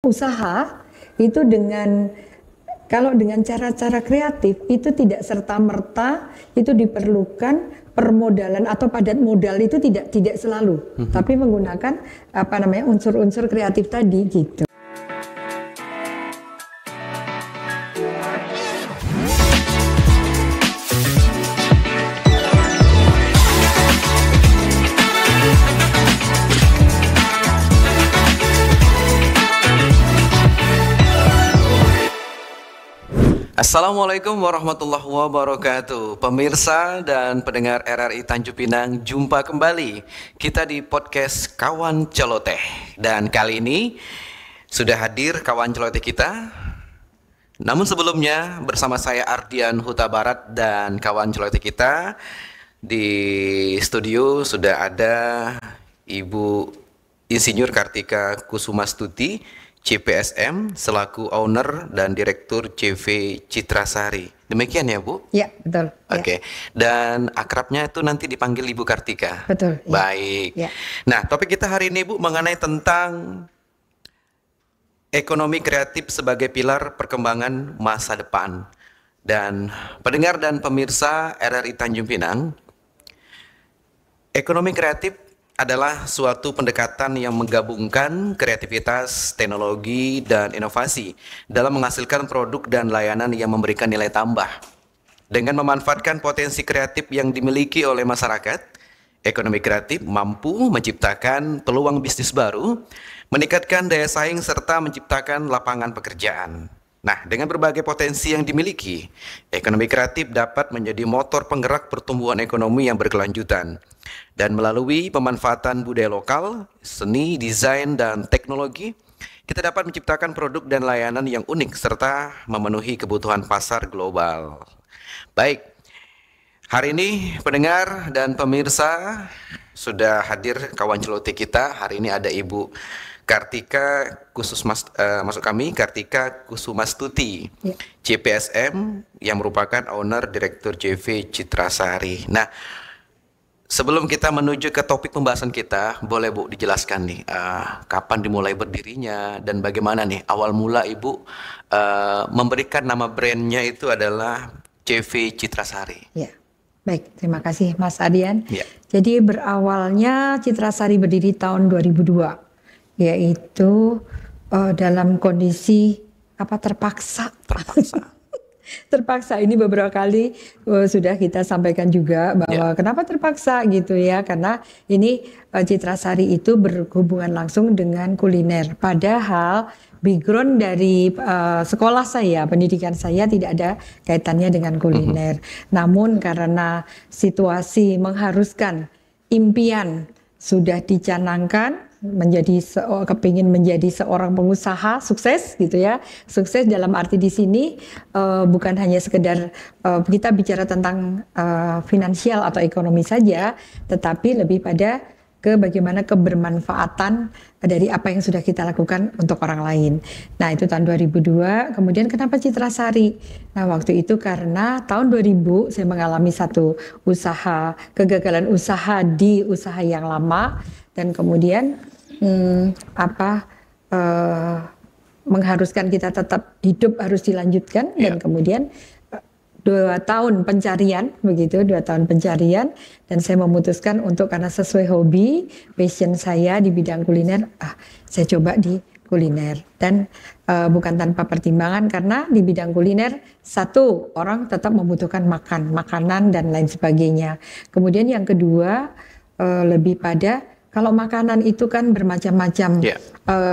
usaha itu kalau dengan cara-cara kreatif itu tidak serta-merta itu diperlukan permodalan atau padat modal itu tidak selalu, tapi menggunakan unsur-unsur kreatif tadi gitu. Assalamualaikum warahmatullahi wabarakatuh. Pemirsa dan pendengar RRI Tanjung Pinang, jumpa kembali kita di podcast Kawan Celoteh. Dan kali ini sudah hadir kawan celoteh kita. Namun sebelumnya bersama saya Ardian Huta Barat dan kawan celoteh kita di studio sudah ada Ibu Insinyur Kartika Kusumastuti, CPSM, selaku owner dan direktur CV Citrasari. Demikian ya, Bu? Ya, betul. Oke. Dan akrabnya itu nanti dipanggil Ibu Kartika. Betul. Baik. Ya. Nah, topik kita hari ini, Bu, mengenai tentang ekonomi kreatif sebagai pilar perkembangan masa depan. Dan pendengar dan pemirsa RRI Tanjung Pinang, ekonomi kreatif adalah suatu pendekatan yang menggabungkan kreativitas, teknologi, dan inovasi dalam menghasilkan produk dan layanan yang memberikan nilai tambah. Dengan memanfaatkan potensi kreatif yang dimiliki oleh masyarakat, ekonomi kreatif mampu menciptakan peluang bisnis baru, meningkatkan daya saing, serta menciptakan lapangan pekerjaan. Nah, dengan berbagai potensi yang dimiliki, ekonomi kreatif dapat menjadi motor penggerak pertumbuhan ekonomi yang berkelanjutan. Dan melalui pemanfaatan budaya lokal, seni, desain, dan teknologi, kita dapat menciptakan produk dan layanan yang unik serta memenuhi kebutuhan pasar global. Baik, hari ini pendengar dan pemirsa sudah hadir kawan celoteh kita. Hari ini ada Ibu Kartika Kartika Kusumastuti, ya. CPSM, yang merupakan owner direktur CV Citrasari. Nah, sebelum kita menuju ke topik pembahasan kita, boleh Bu dijelaskan nih kapan dimulai berdirinya dan bagaimana nih awal mula Ibu memberikan nama brandnya itu adalah CV Citrasari. Ya, baik, terima kasih Mas Ardian. Ya. Jadi berawalnya Citrasari berdiri tahun 2002, yaitu dalam kondisi terpaksa. Terpaksa ini beberapa kali sudah kita sampaikan juga bahwa kenapa terpaksa gitu ya, karena ini Citrasari itu berhubungan langsung dengan kuliner, padahal background dari sekolah saya, pendidikan saya tidak ada kaitannya dengan kuliner. Namun karena situasi mengharuskan, impian sudah dicanangkan, kepingin menjadi seorang pengusaha sukses gitu ya. Sukses dalam arti di sini bukan hanya sekedar kita bicara tentang finansial atau ekonomi saja, tetapi lebih pada bagaimana kebermanfaatan dari apa yang sudah kita lakukan untuk orang lain. Nah, itu tahun 2002. Kemudian kenapa Citrasari? Nah, waktu itu karena tahun 2000 saya mengalami satu kegagalan usaha di usaha yang lama, dan kemudian mengharuskan kita tetap hidup harus dilanjutkan, dan kemudian 2 tahun pencarian, dan saya memutuskan untuk, karena sesuai hobi, passion saya di bidang kuliner, saya coba di kuliner. Dan bukan tanpa pertimbangan, karena di bidang kuliner, satu, orang tetap membutuhkan makanan dan lain sebagainya. Kemudian yang kedua, lebih pada kalau makanan itu kan bermacam-macam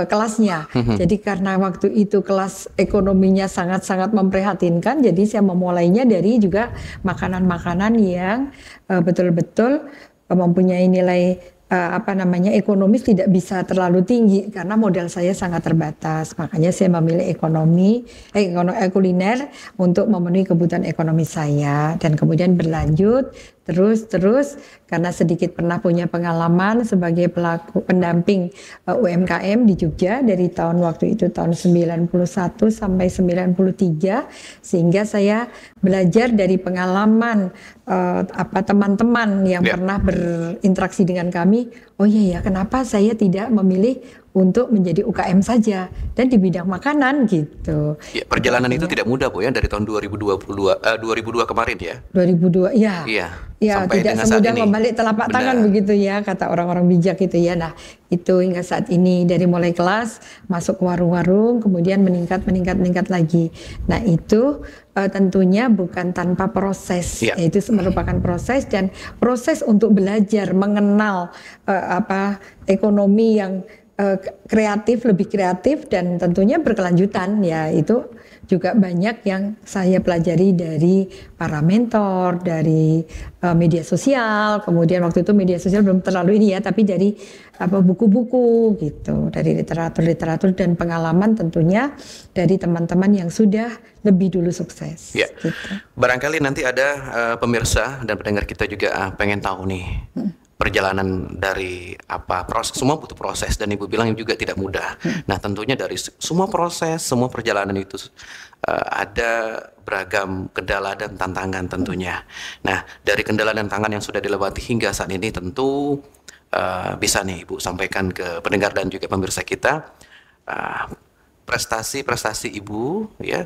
kelasnya. Jadi karena waktu itu kelas ekonominya sangat-sangat memprihatinkan, jadi saya memulainya dari juga makanan-makanan yang betul-betul mempunyai nilai ekonomis tidak bisa terlalu tinggi karena modal saya sangat terbatas. Makanya saya memilih kuliner untuk memenuhi kebutuhan ekonomi saya, dan kemudian berlanjut terus karena sedikit pernah punya pengalaman sebagai pelaku pendamping UMKM di Jogja dari waktu itu tahun 91 sampai 93, sehingga saya belajar dari pengalaman teman-teman yang pernah berinteraksi dengan kami. Oh iya ya, kenapa saya tidak memilih untuk menjadi UKM saja dan di bidang makanan gitu. Ya, perjalanan itu tidak mudah Bu ya, dari tahun 2002 kemarin ya. 2002 ya. Iya. Ya, Sampai tidak dengan saat semudah ini. membalik telapak tangan begitu ya, kata orang-orang bijak itu ya. Nah, itu hingga saat ini dari mulai kelas masuk ke warung-warung, kemudian meningkat lagi. Nah, itu tentunya bukan tanpa proses. Ya. Itu merupakan proses dan proses untuk belajar mengenal ekonomi yang lebih kreatif dan tentunya berkelanjutan ya. Itu juga banyak yang saya pelajari dari para mentor, dari media sosial. Kemudian waktu itu media sosial belum terlalu ini ya, tapi dari buku-buku gitu, dari literatur dan pengalaman tentunya dari teman-teman yang sudah lebih dulu sukses. Ya. Gitu. Barangkali nanti ada pemirsa dan pendengar kita juga pengen tahu nih. Perjalanan dari proses, semua butuh proses dan Ibu bilang juga tidak mudah. Nah, tentunya dari semua proses, semua perjalanan itu ada beragam kendala dan tantangan tentunya. Nah, dari kendala dan tantangan yang sudah dilewati hingga saat ini tentu bisa nih Ibu sampaikan ke pendengar dan juga pemirsa kita prestasi-prestasi Ibu ya,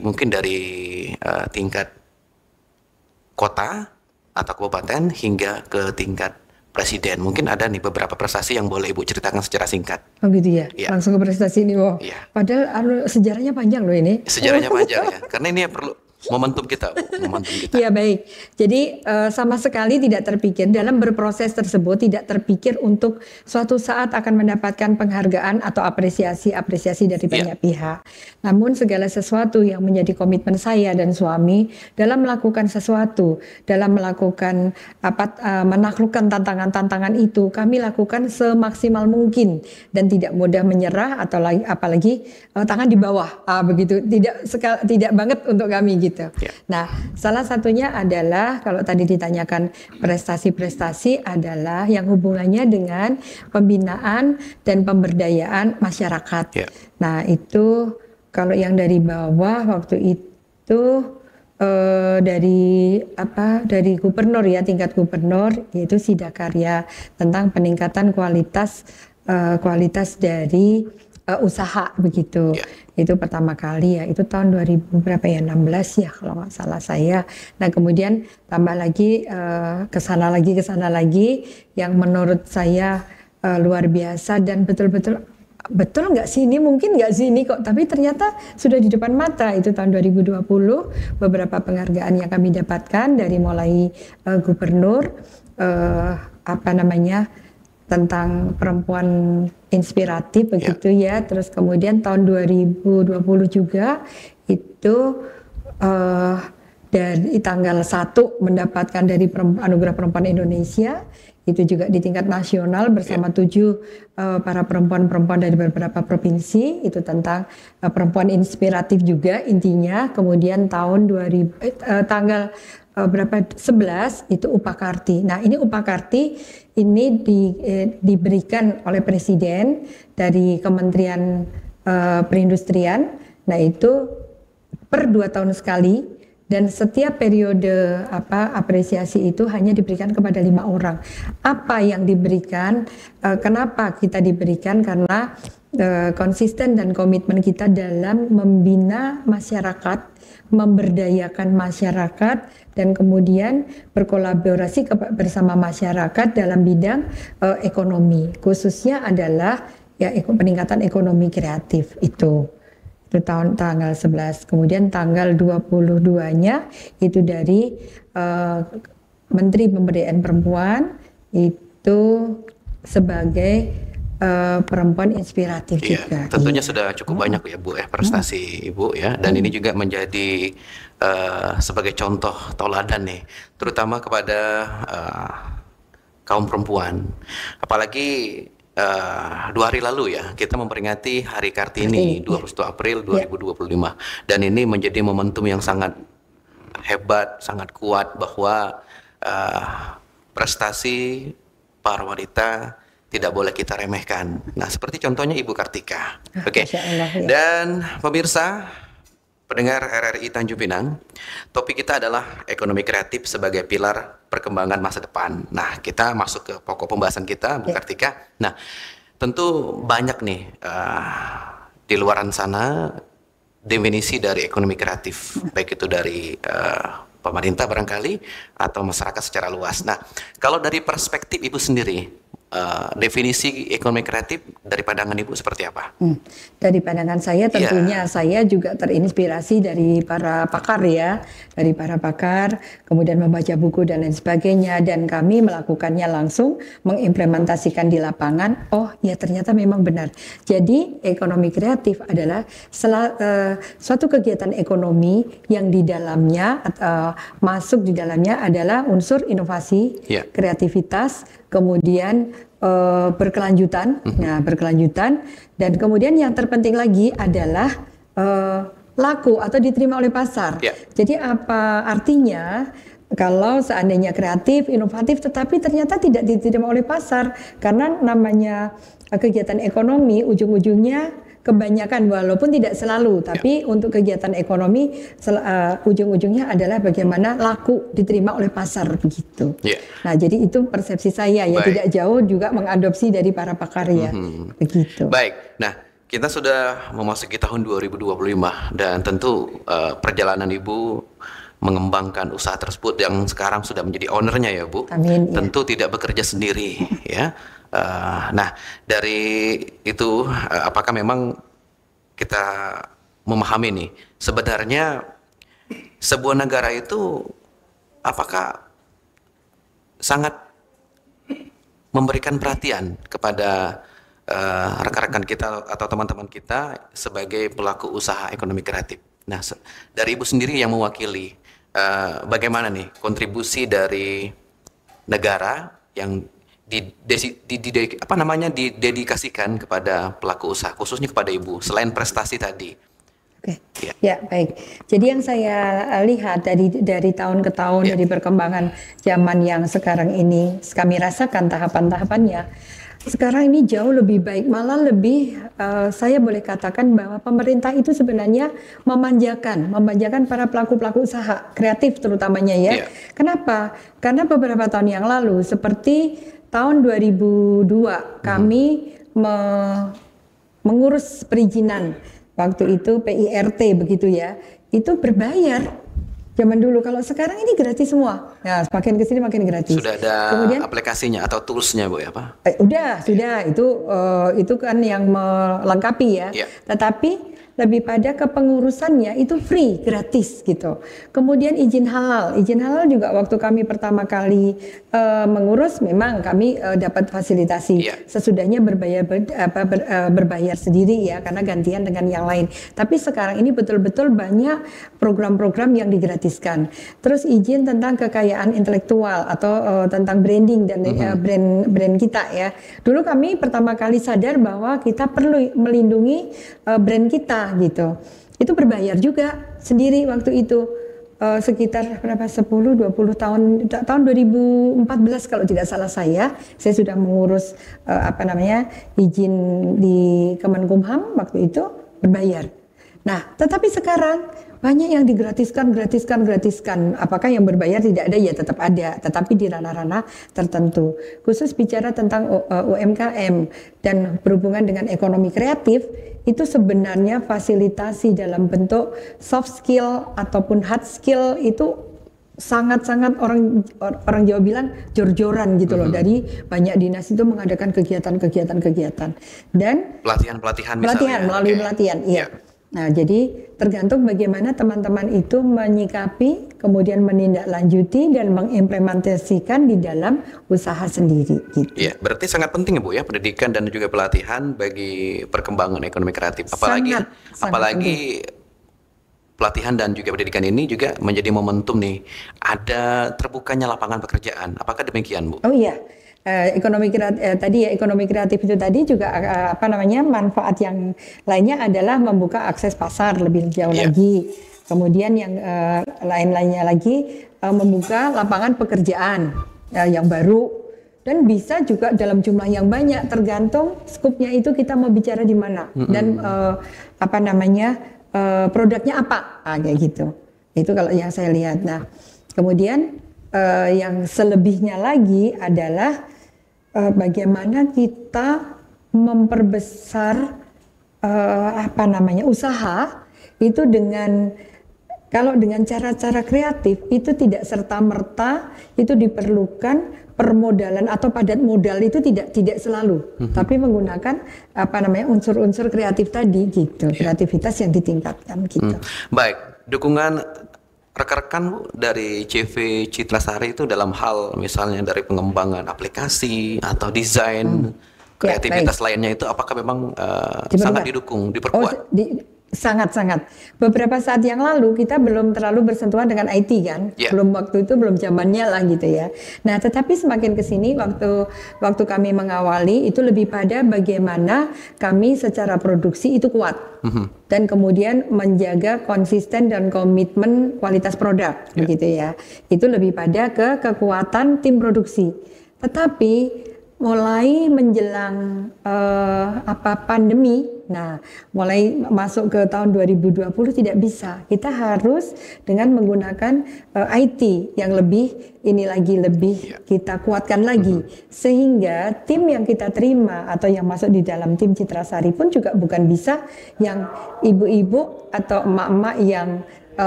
mungkin dari tingkat kota atau kabupaten hingga ke tingkat presiden. Mungkin ada nih beberapa prestasi yang boleh Ibu ceritakan secara singkat. Oh gitu ya? Ya. Langsung ke prestasi ini. Ya. Padahal sejarahnya panjang loh ini. Sejarahnya panjang ya. Karena ini perlu momentum kita, Bu. Momentum kita. Iya baik. Jadi sama sekali tidak terpikir dalam berproses tersebut, tidak terpikir untuk suatu saat akan mendapatkan penghargaan atau apresiasi dari banyak pihak. Namun segala sesuatu yang menjadi komitmen saya dan suami dalam melakukan sesuatu, dalam melakukan menaklukkan tantangan-tantangan itu, kami lakukan semaksimal mungkin dan tidak mudah menyerah atau apalagi tangan di bawah. Begitu. Tidak banget untuk kami gitu. Nah, salah satunya adalah kalau tadi ditanyakan prestasi-prestasi adalah yang hubungannya dengan pembinaan dan pemberdayaan masyarakat. Nah, itu kalau yang dari bawah waktu itu dari gubernur ya, tingkat gubernur, yaitu Sidakarya tentang peningkatan kualitas dari usaha begitu. Itu pertama kali ya, itu tahun 2016 ya kalau nggak salah saya. Nah kemudian tambah lagi kesana lagi yang menurut saya luar biasa dan betul nggak sih ini, mungkin nggak sih ini kok, tapi ternyata sudah di depan mata. Itu tahun 2020 beberapa penghargaan yang kami dapatkan dari mulai gubernur tentang perempuan inspiratif begitu ya. Terus kemudian tahun 2020 juga itu dari tanggal 1 mendapatkan dari Anugerah Perempuan Indonesia. Itu juga di tingkat nasional bersama 7 para perempuan-perempuan dari beberapa provinsi. Itu tentang perempuan inspiratif juga intinya. Kemudian tahun tanggal 11 itu Upakarti. Nah ini Upakarti ini diberikan oleh Presiden dari Kementerian Perindustrian. Nah itu per 2 tahun sekali dan setiap periode apresiasi itu hanya diberikan kepada 5 orang. Apa yang diberikan? Kenapa kita diberikan? Karena konsisten dan komitmen kita dalam membina masyarakat, memberdayakan masyarakat, dan kemudian berkolaborasi bersama masyarakat dalam bidang ekonomi, khususnya adalah ya peningkatan ekonomi kreatif itu tanggal 11. Kemudian tanggal 22-nya itu dari Menteri Pemberdayaan Perempuan itu sebagai perempuan inspiratif juga. Tentunya sudah cukup banyak ya Bu prestasi Ibu ya, dan ini juga menjadi sebagai contoh tauladan nih, terutama kepada kaum perempuan. Apalagi 2 hari lalu ya kita memperingati Hari Kartini 21 April 2025 dan ini menjadi momentum yang sangat hebat, sangat kuat bahwa prestasi para wanita tidak boleh kita remehkan. Nah, seperti contohnya Ibu Kartika. Oke. Dan pemirsa, pendengar RRI Tanjung Pinang, topik kita adalah ekonomi kreatif sebagai pilar perkembangan masa depan. Nah, kita masuk ke pokok pembahasan kita, Bu Kartika. Nah, Tentu banyak nih di luaran sana definisi dari ekonomi kreatif, baik itu dari pemerintah barangkali atau masyarakat secara luas. Nah, kalau dari perspektif Ibu sendiri, definisi ekonomi kreatif dari pandangan Ibu seperti apa? Dari pandangan saya tentunya saya juga terinspirasi dari para pakar ya, dari para pakar, kemudian membaca buku dan lain sebagainya, dan kami melakukannya langsung, mengimplementasikan di lapangan. Oh ya, ternyata memang benar. Jadi ekonomi kreatif adalah suatu kegiatan ekonomi yang di dalamnya masuk di dalamnya adalah unsur inovasi, kreativitas, kemudian berkelanjutan. Nah, berkelanjutan, dan kemudian yang terpenting lagi adalah laku atau diterima oleh pasar. Jadi apa artinya kalau seandainya kreatif, inovatif tetapi ternyata tidak diterima oleh pasar, karena namanya kegiatan ekonomi ujung-ujungnya kebanyakan, walaupun tidak selalu, tapi untuk kegiatan ekonomi ujung-ujungnya adalah bagaimana laku diterima oleh pasar begitu. Nah, jadi itu persepsi saya ya. Tidak jauh juga mengadopsi dari para pakar ya. Begitu. Baik. Nah, kita sudah memasuki tahun 2025 dan tentu perjalanan Ibu mengembangkan usaha tersebut yang sekarang sudah menjadi ownernya ya Bu. Amin. Tentu tidak bekerja sendiri ya. Nah, dari itu apakah memang kita memahami nih sebenarnya sebuah negara itu apakah sangat memberikan perhatian kepada rekan-rekan kita atau teman-teman kita sebagai pelaku usaha ekonomi kreatif. Nah, dari Ibu sendiri yang mewakili, bagaimana nih kontribusi dari negara yang didedikasikan kepada pelaku usaha, khususnya kepada Ibu, selain prestasi tadi? Ya, baik. Jadi yang saya lihat dari tahun ke tahun, dari perkembangan zaman yang sekarang ini, kami rasakan tahapan-tahapannya. Sekarang ini jauh lebih baik, malah lebih saya boleh katakan bahwa pemerintah itu sebenarnya memanjakan para pelaku-pelaku usaha kreatif terutamanya ya. Kenapa? Karena beberapa tahun yang lalu seperti tahun 2002 kami mengurus perizinan, waktu itu PIRT begitu ya, itu berbayar. Zaman dulu, kalau sekarang ini gratis semua. Ya, semakin kesini makin gratis. Sudah ada kemudian, aplikasinya atau toolsnya Bu ya Pak? Sudah. Itu kan yang melengkapi ya. Tetapi lebih pada kepengurusannya itu free, gratis gitu. Kemudian izin halal juga waktu kami pertama kali mengurus, memang kami dapat fasilitasi. Sesudahnya berbayar sendiri ya, karena gantian dengan yang lain. Tapi sekarang ini betul-betul banyak program-program yang digratiskan. Terus izin tentang kekayaan intelektual atau tentang branding dan brand kita ya. Dulu kami pertama kali sadar bahwa kita perlu melindungi brand kita gitu. Itu berbayar juga sendiri waktu itu, sekitar berapa 10-20 tahun 2014 kalau tidak salah saya sudah mengurus izin di Kemenkumham waktu itu berbayar. Nah, tetapi sekarang banyak yang digratiskan. Apakah yang berbayar tidak ada? Ya tetap ada, tetapi di ranah-ranah tertentu. Khusus bicara tentang UMKM dan berhubungan dengan ekonomi kreatif, itu sebenarnya fasilitasi dalam bentuk soft skill ataupun hard skill itu sangat-sangat orang Jawa bilang jor-joran gitu loh. Dari banyak dinas itu mengadakan kegiatan dan pelatihan melalui pelatihan. Iya. Nah, jadi tergantung bagaimana teman-teman itu menyikapi, kemudian menindaklanjuti dan mengimplementasikan di dalam usaha sendiri. Gitu. Iya, berarti sangat penting ya Bu ya, pendidikan dan juga pelatihan bagi perkembangan ekonomi kreatif. Apalagi pelatihan dan juga pendidikan ini juga menjadi momentum nih, ada terbukanya lapangan pekerjaan. Apakah demikian Bu? Oh iya. Ekonomi kreatif itu tadi juga manfaat yang lainnya adalah membuka akses pasar lebih jauh lagi. Kemudian yang lain-lainnya lagi membuka lapangan pekerjaan yang baru, dan bisa juga dalam jumlah yang banyak, tergantung skupnya itu kita mau bicara di mana dan produknya apa, kayak gitu. Itu kalau yang saya lihat. Nah, kemudian yang selebihnya lagi adalah bagaimana kita memperbesar usaha itu kalau dengan cara-cara kreatif itu tidak serta-merta itu diperlukan permodalan atau padat modal itu tidak selalu, tapi menggunakan unsur-unsur kreatif tadi gitu, kreativitas yang ditingkatkan gitu. Baik, dukungan rekan-rekan dari CV Citlasari itu dalam hal misalnya dari pengembangan aplikasi atau desain kreativitas lainnya itu apakah memang sangat didukung, diperkuat? Sangat-sangat. Beberapa saat yang lalu kita belum terlalu bersentuhan dengan IT kan, belum waktu itu belum zamannya lah gitu ya. Nah, tetapi semakin kesini waktu kami mengawali itu lebih pada bagaimana kami secara produksi itu kuat dan kemudian menjaga konsisten dan komitmen kualitas produk begitu ya. Itu lebih pada kekuatan tim produksi. Tetapi mulai menjelang pandemi, nah mulai masuk ke tahun 2020 tidak bisa. Kita harus dengan menggunakan IT yang lebih kita kuatkan lagi, sehingga tim yang kita terima atau yang masuk di dalam tim Citrasari pun juga bukan bisa yang ibu-ibu atau emak-emak yang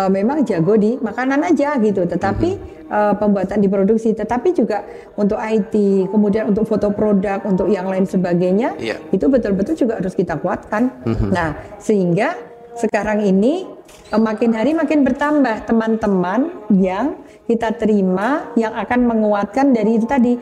memang jago di makanan aja gitu, tetapi pembuatan diproduksi, tetapi juga untuk IT, kemudian untuk foto produk, untuk yang lain sebagainya, itu betul-betul juga harus kita kuatkan. Nah, sehingga sekarang ini makin hari makin bertambah teman-teman yang kita terima yang akan menguatkan dari itu tadi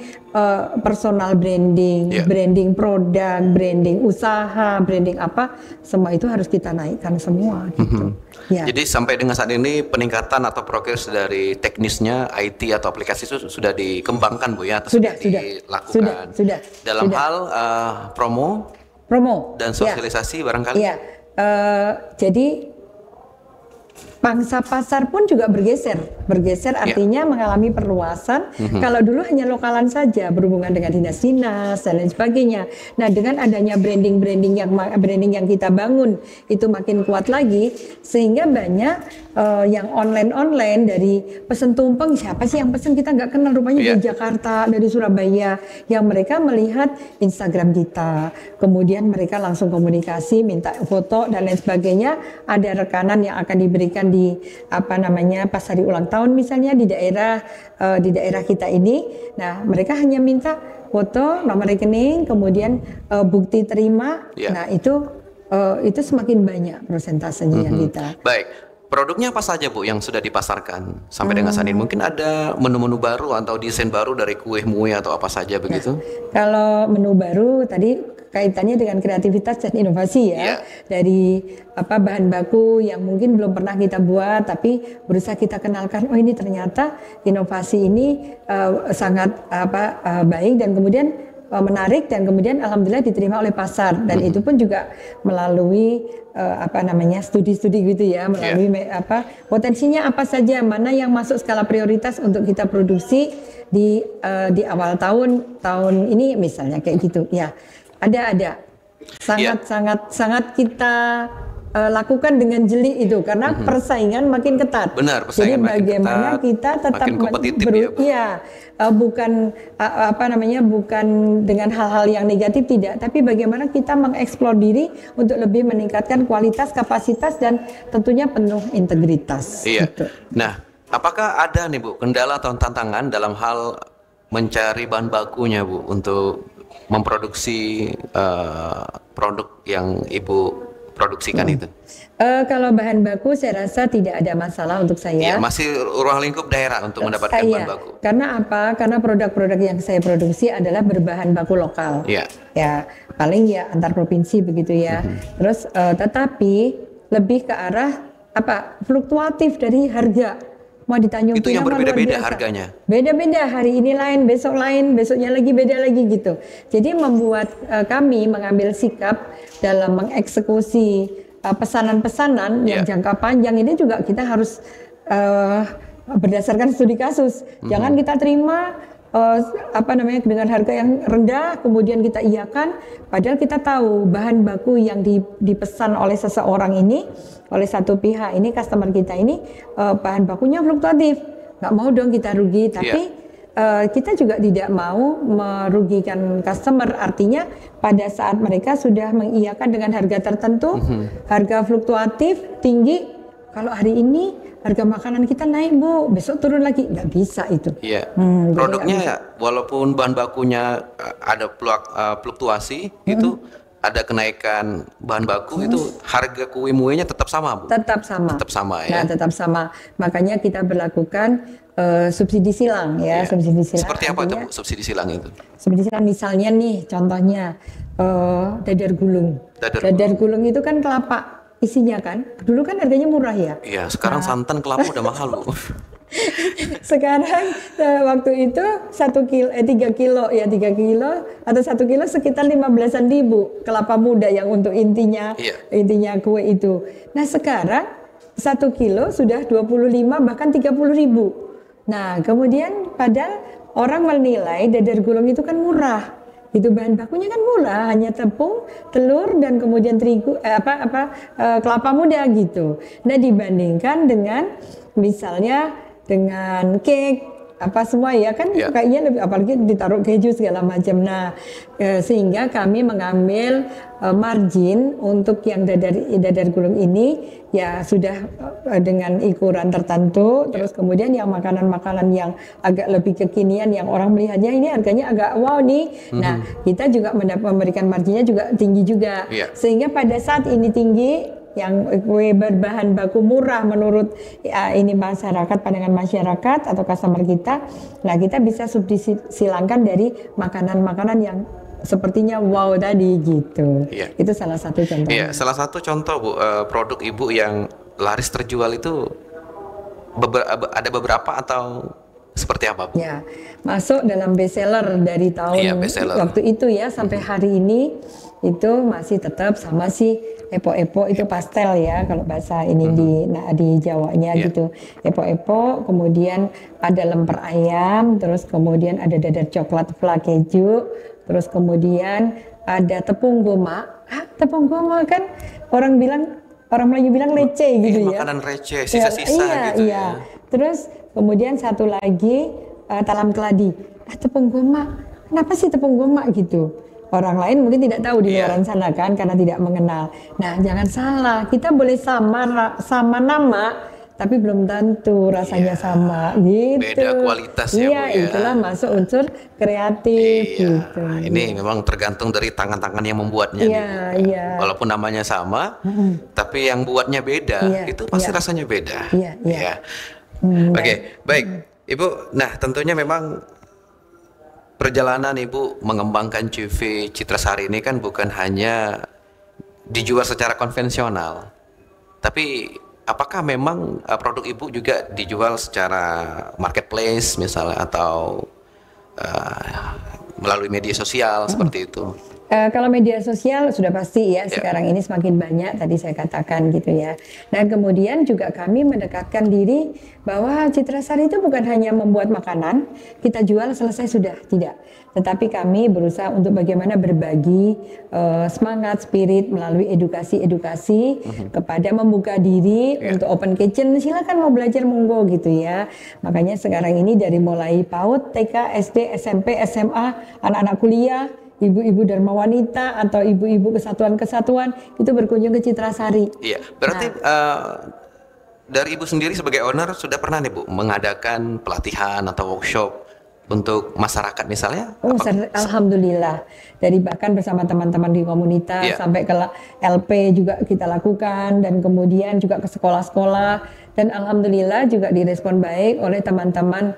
personal branding, branding produk, branding usaha, branding apa, semua itu harus kita naikkan semua gitu. Jadi sampai dengan saat ini peningkatan atau progres dari teknisnya IT atau aplikasi itu sudah dikembangkan Bu ya, atau sudah dilakukan dalam hal promo dan sosialisasi barangkali. Iya. Jadi pangsa pasar pun juga bergeser artinya mengalami perluasan. Kalau dulu hanya lokalan saja berhubungan dengan dinas-dinas dan lain sebagainya. Nah, dengan adanya branding yang kita bangun itu makin kuat lagi, sehingga banyak yang online dari pesen tumpeng, siapa sih yang pesen kita nggak kenal, rupanya dari Jakarta, dari Surabaya, yang mereka melihat Instagram kita, kemudian mereka langsung komunikasi, minta foto dan lain sebagainya. Ada rekanan yang akan diberikan di pas hari ulang tahun misalnya di daerah kita ini. Nah, mereka hanya minta foto, nomor rekening, kemudian bukti terima. Nah, itu semakin banyak persentasenya yang kita. Baik. Produknya apa saja Bu yang sudah dipasarkan sampai dengan saat ini? Mungkin ada menu-menu baru atau desain baru dari kue-mue atau apa saja begitu? Kalau menu baru tadi kaitannya dengan kreativitas dan inovasi ya. Dari bahan baku yang mungkin belum pernah kita buat tapi berusaha kita kenalkan, oh ini ternyata inovasi ini sangat baik dan kemudian menarik dan kemudian alhamdulillah diterima oleh pasar, dan itu pun juga melalui studi-studi gitu ya, melalui potensinya apa saja, mana yang masuk skala prioritas untuk kita produksi di awal tahun ini misalnya kayak gitu ya. Ada sangat kita lakukan dengan jeli itu karena persaingan makin ketat. Benar, jadi bagaimana kita tetap bukan bukan dengan hal-hal yang negatif, tidak, tapi bagaimana kita mengeksplor diri untuk lebih meningkatkan kualitas, kapasitas dan tentunya penuh integritas. Gitu. Nah, apakah ada nih Bu kendala atau tantangan dalam hal mencari bahan bakunya Bu untuk memproduksi produk yang Ibu produksikan itu? Kalau bahan baku saya rasa tidak ada masalah untuk saya. Masih ruang lingkup daerah untuk mendapatkan bahan baku. Karena apa? Karena produk-produk yang saya produksi adalah berbahan baku lokal. Ya, paling ya antar provinsi begitu ya. Terus tetapi lebih ke arah fluktuatif dari harga. Mau di Tanjung itu yang berbeda-beda harganya. Beda-beda, hari ini lain, besoknya lagi beda lagi gitu. Jadi membuat kami mengambil sikap dalam mengeksekusi pesanan-pesanan yang jangka panjang ini juga kita harus berdasarkan studi kasus. Jangan kita terima dengan harga yang rendah kemudian kita iakan, padahal kita tahu bahan baku yang dipesan oleh seseorang ini, oleh satu pihak ini, customer kita ini bahan bakunya fluktuatif, nggak mau dong kita rugi, tapi kita juga tidak mau merugikan customer. Artinya pada saat mereka sudah mengiyakan dengan harga tertentu, harga fluktuatif tinggi, kalau hari ini harga makanan kita naik Bu, besok turun lagi, nggak bisa itu. Iya. Produknya walaupun bahan bakunya ada fluktuasi itu, ada kenaikan bahan baku, itu harga kue muenya tetap sama Bu? Tetap sama. Tetap sama ya? Nah, tetap sama. Makanya kita berlakukan subsidi silang ya. Subsidi silang. Seperti apa tuh Bu, subsidi silang itu? Subsidi silang misalnya nih, contohnya dadar gulung. Dadar gulung itu kan kelapa isinya kan. Dulu kan harganya murah ya. Iya, sekarang santan kelapa udah mahal Bu. Sekarang waktu itu 3 kilo atau 1 kilo sekitar 15.000 kelapa muda yang untuk intinya kue itu. Nah sekarang 1 kilo sudah 25 bahkan 30.000. Nah kemudian padahal orang menilai dadar gulung itu kan murah. Itu bahan bakunya kan murah, hanya tepung, telur dan kemudian terigu kelapa muda gitu. Nah dibandingkan dengan misalnya dengan cake apa semua ya kan kayaknya lebih, apalagi ditaruh keju segala macam. Nah sehingga kami mengambil margin untuk yang dadar gulung ini ya sudah dengan ukuran tertentu. Terus kemudian yang makanan-makanan yang agak lebih kekinian yang orang melihatnya ini harganya agak wow nih. Nah kita juga memberikan marginnya juga tinggi juga. Sehingga pada saat ini tinggi, yang kue berbahan baku murah menurut ini masyarakat, pandangan masyarakat atau customer kita, nah kita bisa subsidi silangkan dari makanan-makanan yang sepertinya wow tadi gitu. Itu salah satu contoh. Salah satu contoh Bu, produk Ibu yang laris terjual itu ada beberapa atau seperti apa Bu? Ya, masuk dalam bestseller dari tahun waktu itu ya sampai hari ini itu masih tetap sama si epo-epo itu pastel ya kalau bahasa ini di Jawanya gitu. Epo-epo, kemudian ada lemper ayam, terus kemudian ada dadar coklat flak keju, terus kemudian ada tepung goma. Tepung goma kan orang Melayu bilang lece gitu ya. Makanan receh, sisa-sisa gitu ya. Terus kemudian satu lagi talam keladi. Tepung goma. Kenapa sih tepung goma gitu? Orang lain mungkin tidak tahu di luar sana kan karena tidak mengenal. Nah, jangan salah, kita boleh sama nama tapi belum tentu rasanya sama gitu. Beda kualitas ya Bu ya. Itulah masuk unsur kreatif gitu. Ini memang tergantung dari tangan-tangan yang membuatnya. Walaupun namanya sama, tapi yang buatnya beda, itu pasti rasanya beda. Oke, baik. Ibu, nah tentunya memang perjalanan Ibu mengembangkan CV Citrasari ini kan bukan hanya dijual secara konvensional, tapi apakah memang produk Ibu juga dijual secara marketplace misalnya atau melalui media sosial seperti itu? Kalau media sosial sudah pasti ya, sekarang ini semakin banyak tadi saya katakan gitu ya. Nah kemudian juga kami mendekatkan diri bahwa Citrasari itu bukan hanya membuat makanan, kita jual selesai sudah, tidak. Tetapi kami berusaha untuk bagaimana berbagi semangat, spirit melalui edukasi kepada membuka diri untuk open kitchen, silakan mau belajar monggo gitu ya. Makanya sekarang ini dari mulai PAUD, TK, SD, SMP, SMA, anak-anak kuliah, ibu-ibu Dharma Wanita atau ibu-ibu kesatuan-kesatuan itu berkunjung ke Citrasari. Iya, berarti dari Ibu sendiri sebagai owner sudah pernah nih Bu mengadakan pelatihan atau workshop untuk masyarakat misalnya? Alhamdulillah, dari bahkan bersama teman-teman di komunitas sampai ke LP juga kita lakukan, dan kemudian juga ke sekolah-sekolah, dan alhamdulillah juga direspon baik oleh teman-teman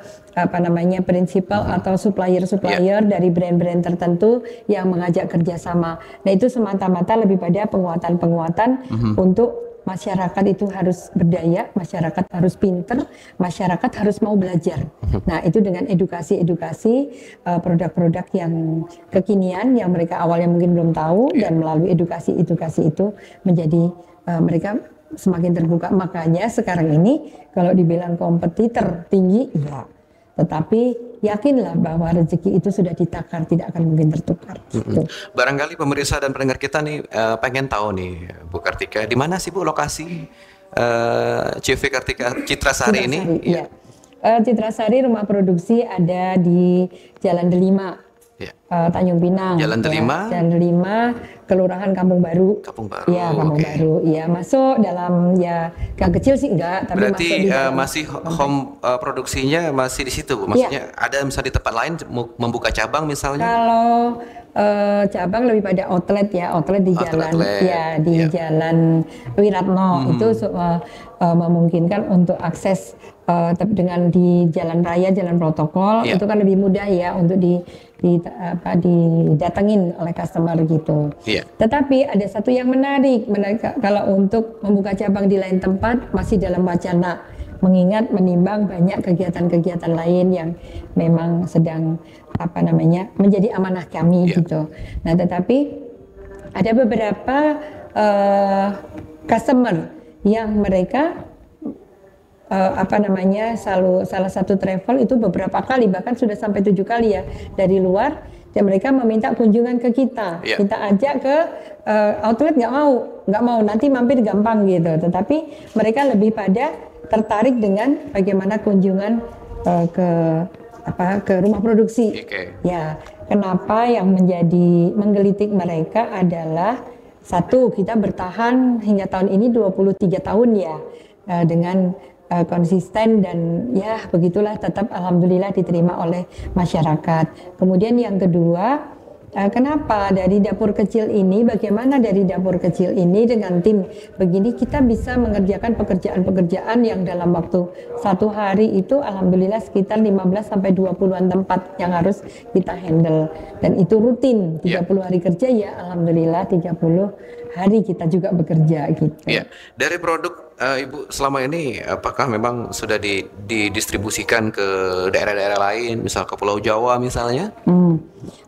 prinsipal atau supplier dari brand-brand tertentu yang mengajak kerjasama. Nah itu semata-mata lebih pada penguatan untuk masyarakat itu harus berdaya, masyarakat harus pinter, masyarakat harus mau belajar. Nah itu dengan edukasi-edukasi produk-produk yang kekinian yang mereka awalnya mungkin belum tahu, dan melalui edukasi-edukasi itu menjadi mereka semakin terbuka. Makanya sekarang ini kalau dibilang kompetitor tinggi, ya, tetapi yakinlah bahwa rezeki itu sudah ditakar, tidak akan mungkin tertukar. Gitu. Barangkali pemirsa dan pendengar kita nih pengen tahu nih Bu Kartika, di mana sih Bu lokasi CV Kartika Citrasari ini? Iya. Citrasari rumah produksi ada di Jalan Delima, Ya. Tanjung Pinang. Jalan Delima. Jalan Delima, Kelurahan Kampung Baru. Kampung Baru. Iya, Kampung oke. Baru. Iya, masuk dalam ya gang kecil sih enggak, tapi Berarti masuk di dalam masih home produksinya masih di situ, Bu. Maksudnya ada misalnya di tempat lain membuka cabang misalnya? Kalau cabang lebih pada outlet ya, outlet di jalan Outlet. ya di Ya. Jalan Wiratno itu memungkinkan untuk akses dengan di jalan raya, jalan protokol Ya. itu kan lebih mudah ya untuk didatengin oleh customer gitu. Iya. Tetapi ada satu yang menarik kalau untuk membuka cabang di lain tempat masih dalam wacana, mengingat menimbang banyak kegiatan-kegiatan lain yang memang sedang menjadi amanah kami gitu. Nah, tetapi ada beberapa customer yang mereka selalu salah satu travel itu beberapa kali, bahkan sudah sampai 7 kali ya dari luar, dan mereka meminta kunjungan ke kita. Kita ajak ke outlet, nggak mau, nanti mampir gampang gitu. Tetapi mereka lebih pada tertarik dengan bagaimana kunjungan ke rumah produksi. Ya, kenapa yang menjadi menggelitik mereka adalah satu, kita bertahan hingga tahun ini 23 tahun ya dengan konsisten dan ya begitulah, tetap alhamdulillah diterima oleh masyarakat. Kemudian yang kedua, kenapa dari dapur kecil ini, bagaimana dari dapur kecil ini dengan tim begini kita bisa mengerjakan pekerjaan-pekerjaan yang dalam waktu 1 hari itu alhamdulillah sekitar 15 sampai 20-an tempat yang harus kita handle, dan itu rutin 30 hari kerja ya alhamdulillah 30 hari kita juga bekerja gitu. Iya. Dari produk Ibu selama ini apakah memang sudah didistribusikan ke daerah-daerah lain, misal ke Pulau Jawa misalnya?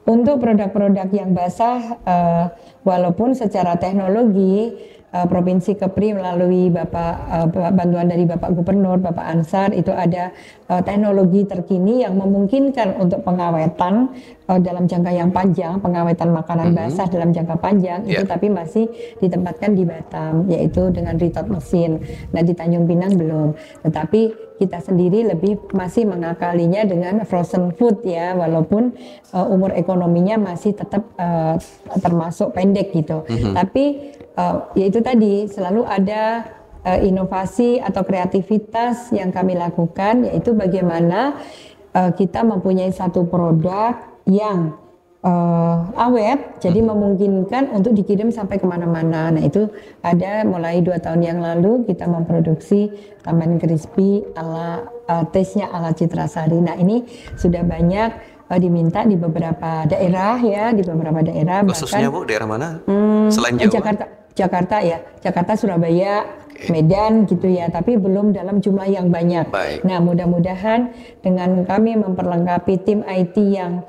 Untuk produk-produk yang basah, walaupun secara teknologi Provinsi Kepri melalui bantuan dari Bapak Gubernur, Bapak Ansar, itu ada teknologi terkini yang memungkinkan untuk pengawetan dalam jangka yang panjang, pengawetan makanan basah dalam jangka panjang, itu tapi masih ditempatkan di Batam, yaitu dengan retort mesin. Nah, di Tanjung Pinang belum, tetapi kita sendiri masih mengakalinya dengan frozen food ya, walaupun umur ekonominya masih tetap termasuk pendek gitu. Tapi yaitu tadi selalu ada inovasi atau kreativitas yang kami lakukan, yaitu bagaimana kita mempunyai satu produk yang awet, jadi memungkinkan untuk dikirim sampai kemana-mana. Nah, itu ada mulai 2 tahun yang lalu kita memproduksi tambahan crispy taste-nya ala Citrasari. Nah, ini sudah banyak diminta di beberapa daerah ya, di beberapa daerah. Khususnya bahkan, Bu, daerah mana? Selain Jawa? Jakarta, Surabaya, Medan gitu ya, tapi belum dalam jumlah yang banyak. Nah, mudah-mudahan dengan kami memperlengkapi tim IT yang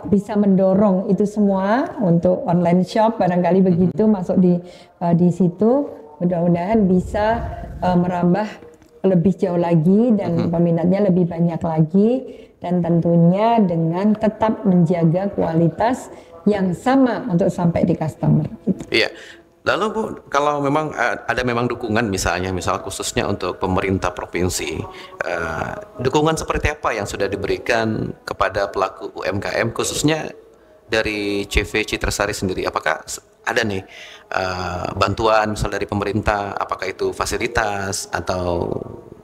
bisa mendorong itu semua untuk online shop, barangkali begitu masuk di situ, mudah-mudahan bisa merambah lebih jauh lagi dan peminatnya lebih banyak lagi, dan tentunya dengan tetap menjaga kualitas yang sama untuk sampai di customer. Iya. Lalu Bu, kalau memang ada dukungan misal khususnya untuk pemerintah provinsi, dukungan seperti apa yang sudah diberikan kepada pelaku UMKM khususnya dari CV Citrasari sendiri? Apakah ada nih bantuan misal dari pemerintah, apakah itu fasilitas atau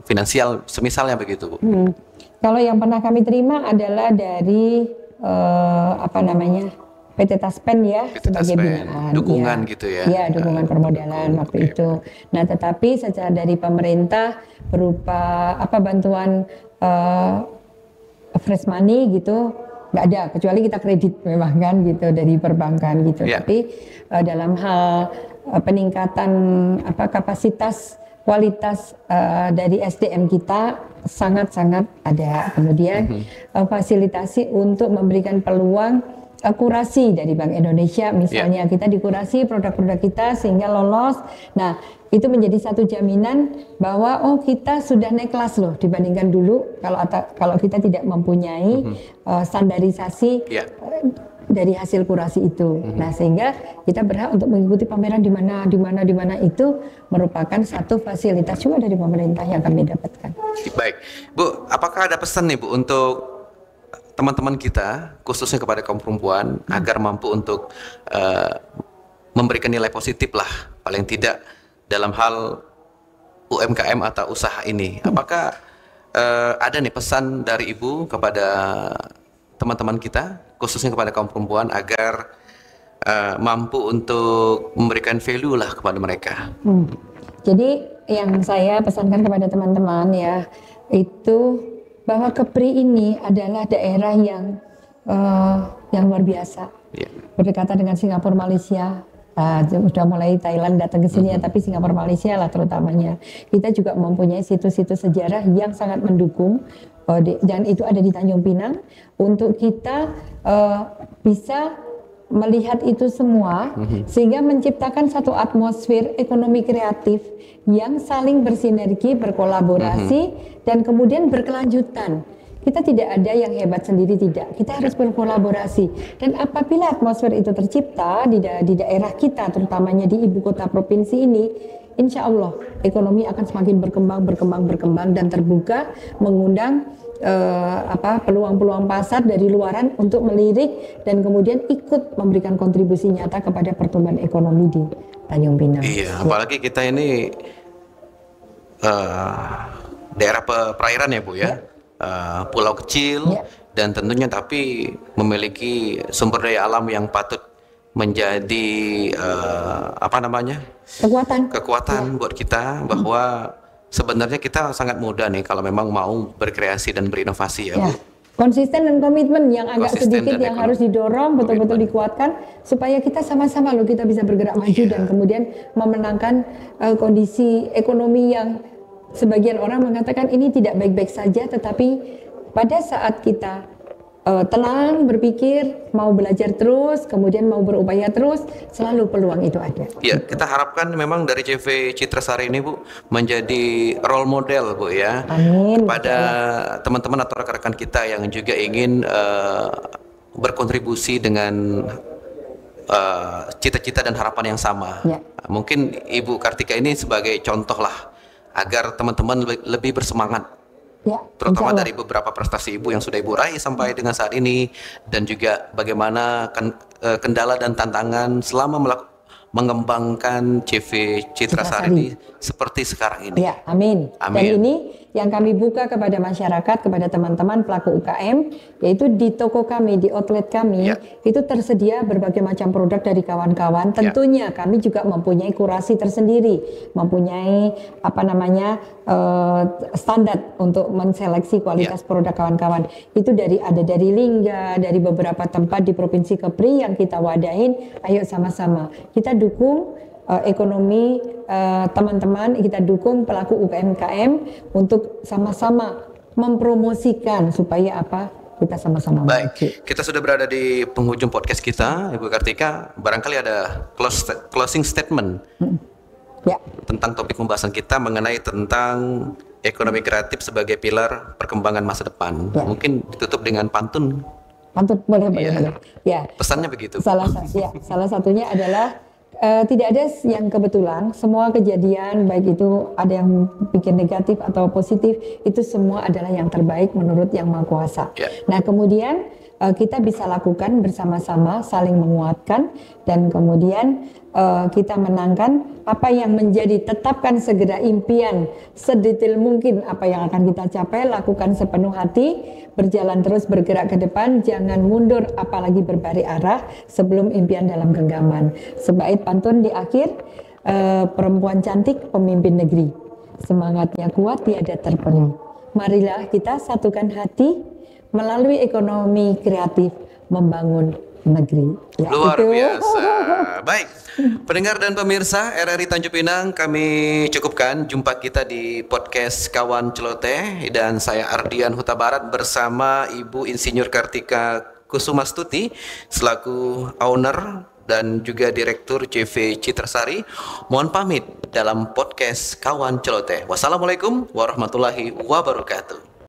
finansial semisalnya begitu Bu? Kalau yang pernah kami terima adalah dari PT Taspen ya, sebagai binaan, dukungan gitu ya. Iya, dukungan permodalan waktu itu. Nah, tetapi secara dari pemerintah berupa bantuan fresh money gitu nggak ada, kecuali kita kredit memang kan gitu dari perbankan gitu. Tapi dalam hal peningkatan kapasitas kualitas dari SDM kita sangat-sangat ada. Kemudian fasilitasi untuk memberikan peluang kurasi dari Bank Indonesia, misalnya kita dikurasi produk-produk kita sehingga lolos. Nah, itu menjadi satu jaminan bahwa kita sudah naik kelas loh dibandingkan dulu kalau kita tidak mempunyai standarisasi dari hasil kurasi itu. Nah, sehingga kita berhak untuk mengikuti pameran di mana itu merupakan satu fasilitas juga dari pemerintah yang kami dapatkan. Baik, Bu, apakah ada pesan nih Bu untuk teman-teman kita, khususnya kepada kaum perempuan, agar mampu untuk memberikan nilai positif lah, paling tidak dalam hal UMKM atau usaha ini? Apakah ada nih pesan dari Ibu kepada teman-teman kita, khususnya kepada kaum perempuan, agar mampu untuk memberikan value lah kepada mereka? Jadi yang saya pesankan kepada teman-teman ya, itu bahwa Kepri ini adalah daerah yang luar biasa. Berdekatan dengan Singapura, Malaysia. Sudah mulai Thailand datang ke sini, tapi Singapura, Malaysia lah terutamanya. Kita juga mempunyai situs-situs sejarah yang sangat mendukung, dan itu ada di Tanjung Pinang untuk kita bisa melihat itu semua, sehingga menciptakan satu atmosfer ekonomi kreatif yang saling bersinergi, berkolaborasi, dan kemudian berkelanjutan. Kita tidak ada yang hebat sendiri, tidak. Kita harus berkolaborasi. Dan apabila atmosfer itu tercipta di daerah kita, terutamanya di ibu kota provinsi ini, insya Allah ekonomi akan semakin berkembang dan terbuka, mengundang peluang-peluang pasar dari luaran untuk melirik dan kemudian ikut memberikan kontribusi nyata kepada pertumbuhan ekonomi di Tanjung Pinang. Iya, apalagi kita ini daerah perairan ya Bu ya. Pulau kecil dan tentunya tapi memiliki sumber daya alam yang patut menjadi kekuatan buat kita, bahwa sebenarnya kita sangat mudah nih kalau memang mau berkreasi dan berinovasi ya Bu. Konsisten dan komitmen yang agak sedikit yang harus didorong, betul-betul dikuatkan supaya kita sama-sama kita bisa bergerak maju dan kemudian memenangkan kondisi ekonomi yang sebagian orang mengatakan ini tidak baik-baik saja, tetapi pada saat kita tenang, berpikir, mau belajar terus, kemudian mau berupaya terus, selalu peluang itu ada. Ya, kita harapkan memang dari CV Citrasari ini Bu menjadi role model Bu ya. Amin. Kepada teman-teman atau rekan-rekan kita yang juga ingin berkontribusi dengan cita-cita dan harapan yang sama. Mungkin Ibu Kartika ini sebagai contoh lah, agar teman-teman lebih bersemangat, terutama dari beberapa prestasi Ibu yang sudah Ibu raih sampai dengan saat ini, dan juga bagaimana kendala dan tantangan selama mengembangkan CV Citrasari ini seperti sekarang ini. Ya, amin. Dan ini yang kami buka kepada masyarakat, kepada teman-teman pelaku UKM, yaitu di toko kami, di outlet kami, itu tersedia berbagai macam produk dari kawan-kawan. Tentunya kami juga mempunyai kurasi tersendiri, mempunyai standar untuk menseleksi kualitas produk kawan-kawan. Itu ada dari Lingga, dari beberapa tempat di Provinsi Kepri yang kita wadahin. Ayo sama-sama kita dukung ekonomi teman-teman, kita dukung pelaku UMKM untuk sama-sama mempromosikan supaya kita sama-sama maju. Kita sudah berada di penghujung podcast kita, Ibu Kartika. Barangkali ada closing statement tentang topik pembahasan kita mengenai tentang ekonomi kreatif sebagai pilar perkembangan masa depan. Mungkin ditutup dengan pantun. Pantun boleh. Ya. Pesannya begitu. Salah satunya adalah tidak ada yang kebetulan, semua kejadian baik itu ada yang bikin negatif atau positif, itu semua adalah yang terbaik menurut Yang Maha Kuasa. Nah, kemudian kita bisa lakukan bersama-sama, saling menguatkan, dan kemudian kita menangkan apa yang menjadi, tetapkan segera impian sedetail mungkin apa yang akan kita capai, lakukan sepenuh hati, berjalan terus bergerak ke depan, jangan mundur apalagi berbalik arah sebelum impian dalam genggaman. Sebaik pantun di akhir, perempuan cantik pemimpin negeri, semangatnya kuat tiada terpenuhi. Marilah kita satukan hati melalui ekonomi kreatif membangun negeri. Luar biasa. Baik, pendengar dan pemirsa RRI Tanjung Pinang, kami cukupkan jumpa kita di podcast Kawan Celoteh, dan saya Ardian Huta Barat bersama Ibu Insinyur Kartika Kusumastuti selaku owner dan juga Direktur CV Citrasari. Mohon pamit dalam podcast Kawan Celoteh. Wassalamualaikum warahmatullahi wabarakatuh.